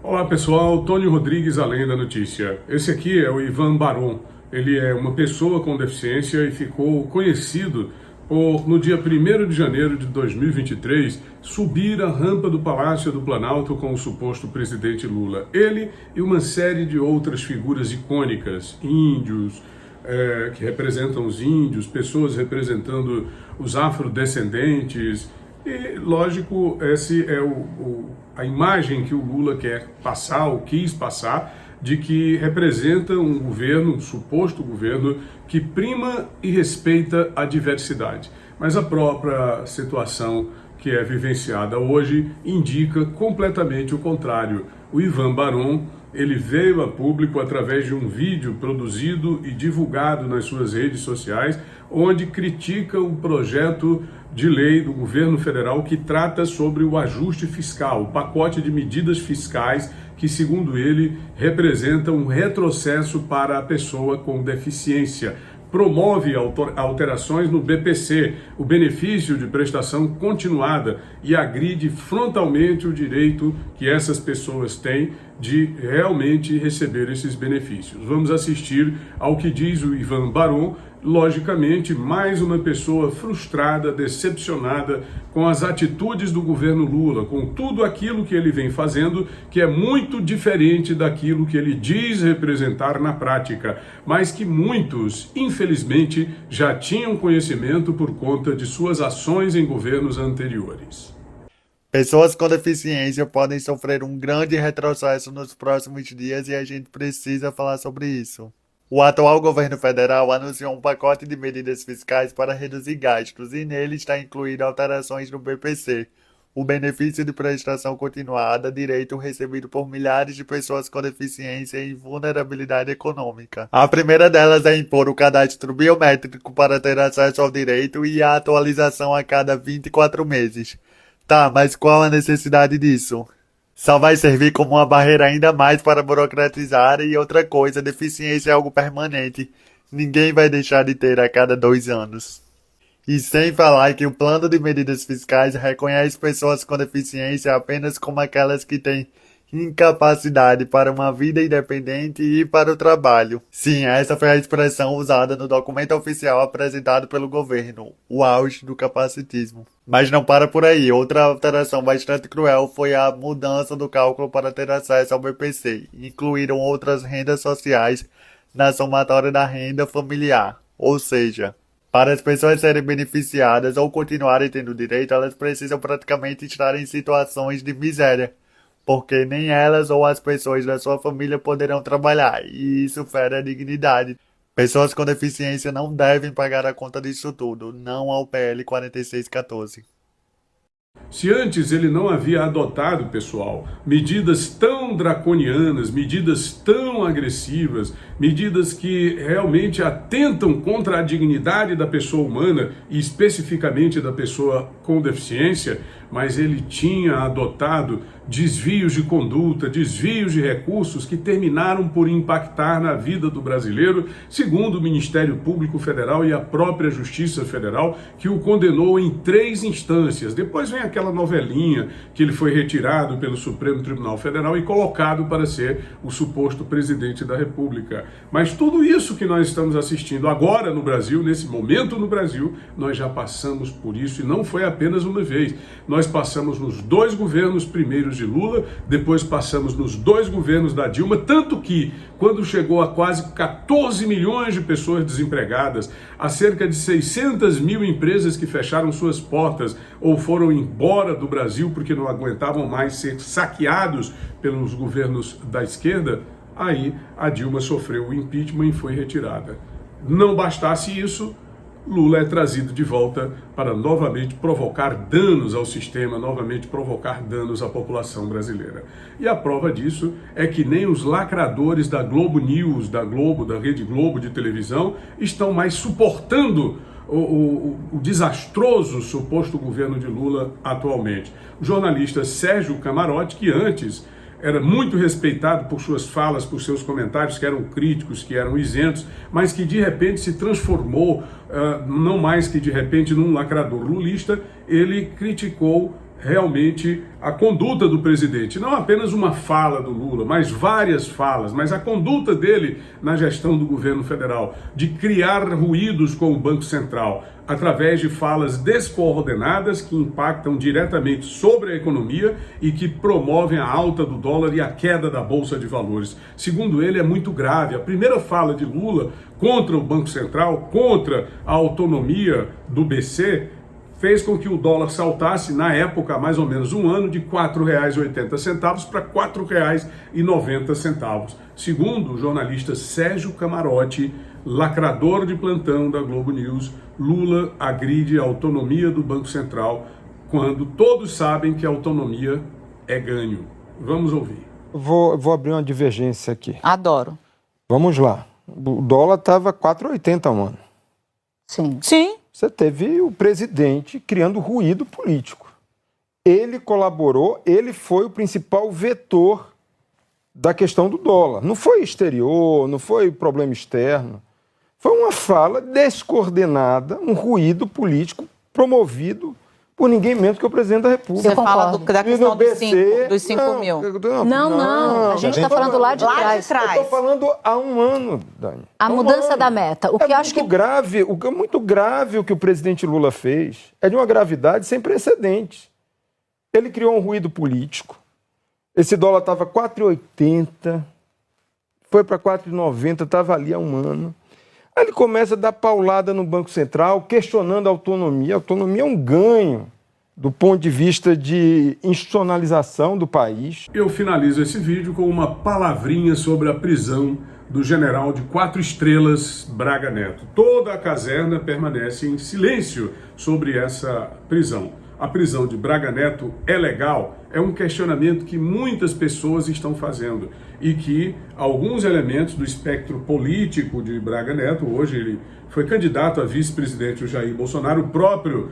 Olá pessoal, Tony Rodrigues, Além da Notícia. Esse aqui é o Ivan Baron. Ele é uma pessoa com deficiência e ficou conhecido por, no dia 1º de janeiro de 2023, subir a rampa do Palácio do Planalto com o suposto presidente Lula. Ele e uma série de outras figuras icônicas, índios, que representam os índios, pessoas representando os afrodescendentes. E, lógico, essa é a imagem que o Lula quer passar, ou quis passar, de que representa um governo, um suposto governo, que prima e respeita a diversidade. Mas a própria situação que é vivenciada hoje indica completamente o contrário. O Ivan Baron, ele veio a público através de um vídeo produzido e divulgado nas suas redes sociais, onde critica o projeto de lei do governo federal que trata sobre o ajuste fiscal, o pacote de medidas fiscais que, segundo ele, representa um retrocesso para a pessoa com deficiência. Promove alterações no BPC, o benefício de prestação continuada, e agride frontalmente o direito que essas pessoas têm de realmente receber esses benefícios. Vamos assistir ao que diz o Ivan Baron. Logicamente, mais uma pessoa frustrada, decepcionada com as atitudes do governo Lula, com tudo aquilo que ele vem fazendo, que é muito diferente daquilo que ele diz representar na prática, mas que muitos, infelizmente, já tinham conhecimento por conta de suas ações em governos anteriores. Pessoas com deficiência podem sofrer um grande retrocesso nos próximos dias e a gente precisa falar sobre isso. O atual governo federal anunciou um pacote de medidas fiscais para reduzir gastos e nele está incluído alterações no BPC, o benefício de prestação continuada, direito recebido por milhares de pessoas com deficiência e vulnerabilidade econômica. A primeira delas é impor o cadastro biométrico para ter acesso ao direito e a atualização a cada 24 meses. Tá, mas qual a necessidade disso? Só vai servir como uma barreira ainda mais para burocratizar, e outra coisa, deficiência é algo permanente. Ninguém vai deixar de ter a cada 2 anos. E sem falar que o plano de medidas fiscais reconhece pessoas com deficiência apenas como aquelas que têm incapacidade para uma vida independente e para o trabalho. Sim, essa foi a expressão usada no documento oficial apresentado pelo governo, o auge do capacitismo. Mas não para por aí. Outra alteração bastante cruel foi a mudança do cálculo para ter acesso ao BPC. Incluíram outras rendas sociais na somatória da renda familiar, ou seja, para as pessoas serem beneficiadas ou continuarem tendo direito, elas precisam praticamente estar em situações de miséria, porque nem elas ou as pessoas da sua família poderão trabalhar, e isso fere a dignidade. Pessoas com deficiência não devem pagar a conta disso tudo, não ao PL 4614. Se antes ele não havia adotado, pessoal, medidas tão draconianas, medidas tão agressivas, medidas que realmente atentam contra a dignidade da pessoa humana e especificamente da pessoa com deficiência, mas ele tinha adotado desvios de conduta, desvios de recursos que terminaram por impactar na vida do brasileiro, segundo o Ministério Público Federal e a própria Justiça Federal, que o condenou em 3 instâncias. Depois vem aquela novelinha que ele foi retirado pelo Supremo Tribunal Federal e colocado para ser o suposto presidente da República. Mas tudo isso que nós estamos assistindo agora no Brasil, nesse momento no Brasil, nós já passamos por isso, e não foi apenas uma vez. Nós passamos nos 2 governos primeiros de Lula, depois passamos nos 2 governos da Dilma, tanto que quando chegou a quase 14 milhões de pessoas desempregadas, a cerca de 600 mil empresas que fecharam suas portas ou foram embora do Brasil porque não aguentavam mais ser saqueados pelos governos da esquerda, aí a Dilma sofreu o impeachment e foi retirada. Não bastasse isso, Lula é trazido de volta para novamente provocar danos ao sistema, novamente provocar danos à população brasileira. E a prova disso é que nem os lacradores da Globo News, da Rede Globo de televisão, estão mais suportando o desastroso suposto governo de Lula atualmente. O jornalista Sérgio Camarote, que antes era muito respeitado por suas falas, por seus comentários, que eram críticos, que eram isentos, mas que de repente se transformou, não mais que de repente, num lacrador lulista. Ele criticou realmente a conduta do presidente, não apenas uma fala do Lula, mas várias falas, mas a conduta dele na gestão do governo federal, de criar ruídos com o Banco Central, através de falas descoordenadas que impactam diretamente sobre a economia e que promovem a alta do dólar e a queda da Bolsa de Valores. Segundo ele, é muito grave. A primeira fala de Lula contra o Banco Central, contra a autonomia do BC, fez com que o dólar saltasse, na época, há mais ou menos um ano, de R$ 4,80 para R$ 4,90. Segundo o jornalista Sérgio Camarote, lacrador de plantão da Globo News, Lula agride a autonomia do Banco Central quando todos sabem que a autonomia é ganho. Vamos ouvir. Vou abrir uma divergência aqui. Adoro. Vamos lá. O dólar estava 4,80 um ano. Sim. Sim. Você teve o presidente criando ruído político. Ele colaborou, ele foi o principal vetor da questão do dólar. Não foi exterior, não foi problema externo. Foi uma fala descoordenada, um ruído político promovido por ninguém menos que o presidente da República. Você fala da questão dos 5 mil. Não. A gente está falando lá de trás. Eu estou falando há um ano, Dani. A mudança da meta. O que eu acho que é muito grave o que o presidente Lula fez. É de uma gravidade sem precedentes. Ele criou um ruído político. Esse dólar estava 4,80, foi para 4,90, estava ali há um ano. Aí ele começa a dar paulada no Banco Central, questionando a autonomia. A autonomia é um ganho do ponto de vista de institucionalização do país. Eu finalizo esse vídeo com uma palavrinha sobre a prisão do general de 4 estrelas Braga Neto. Toda a caserna permanece em silêncio sobre essa prisão. A prisão de Braga Neto é legal? É um questionamento que muitas pessoas estão fazendo e que alguns elementos do espectro político de Braga Neto, hoje ele foi candidato a vice-presidente o Jair Bolsonaro, o próprio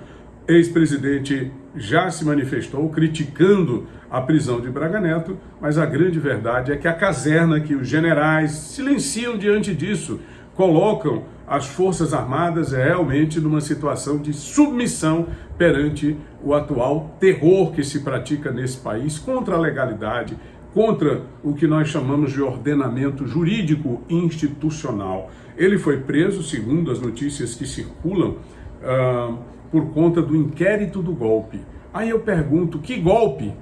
ex-presidente já se manifestou criticando a prisão de Braga Neto, mas a grande verdade é que a caserna, que os generais silenciam diante disso, colocam as Forças Armadas realmente numa situação de submissão perante o atual terror que se pratica nesse país contra a legalidade, contra o que nós chamamos de ordenamento jurídico institucional. Ele foi preso, segundo as notícias que circulam, por conta do inquérito do golpe. Aí eu pergunto, que golpe?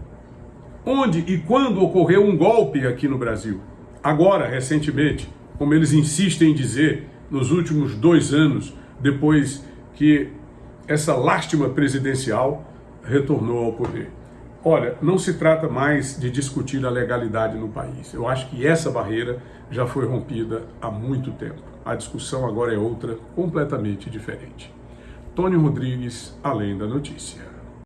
Onde e quando ocorreu um golpe aqui no Brasil? Agora, recentemente, como eles insistem em dizer, nos últimos 2 anos, depois que essa lástima presidencial retornou ao poder. Olha, não se trata mais de discutir a legalidade no país. Eu acho que essa barreira já foi rompida há muito tempo. A discussão agora é outra, completamente diferente. Tony Rodrigues, Além da Notícia.